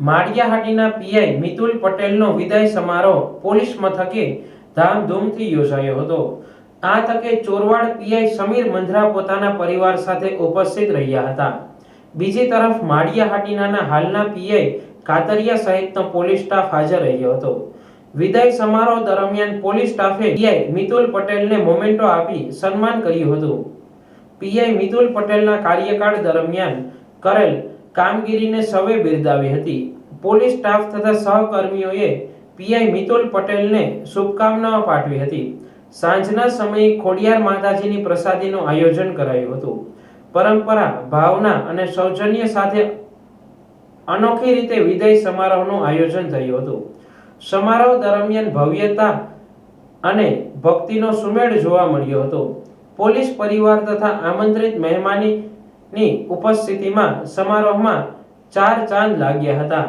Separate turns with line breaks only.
Maliya Hatina PI Mitul પટેલનો વિદાય સમારોહ પોલીસ મથકે ધામધૂમથી યોજાયો હતો। આ તકે ચોરવાડ પીઆઈ સમીર મંધરા પોતાના પરિવાર સાથે ઉપસ્થિત રહ્યા હતા। બીજી તરફ માળિયાહાટીના હાલના પીઆઈ કાતરિયા સહિતનો પોલીસ સ્ટાફ હાજર રહ્યો હતો। વિદાય સમારોહ દરમિયાન પોલીસ સ્ટાફે પીઆઈ મિતુલ પટેલને મોમેન્ટો આપી સન્માન કર્યું હતું। પીઆઈ મિતુલ પટેલના કાર્યકાળ દરમિયાન કરેલ કામગીરીને સૌએ બિરદાવી હતી। પોલીસ સ્ટાફ તથા સહકર્મીઓએ પીઆઈ મિતુલ પટેલને શુભકામનાઓ પાઠવી હતી। સાંજના સમયે ખોડિયાર માતાજીની પ્રસાદીનું આયોજન કરાયું હતું। પરંપરા, ભાવના અને સૌજન્ય સાથે અનોખી રીતે વિદાય સમારોહનું આયોજન થયું હતું। સમારોહ દરમિયાન ભવ્યતા અને ભક્તિનો સુમેળ જોવા મળ્યો હતો। પોલીસ પરિવાર તથા આમંત્રિત મહેમાનની ઉપસ્થિતિમાં સમારોહમાં ચાર ચાંદ લાગ્યા હતા।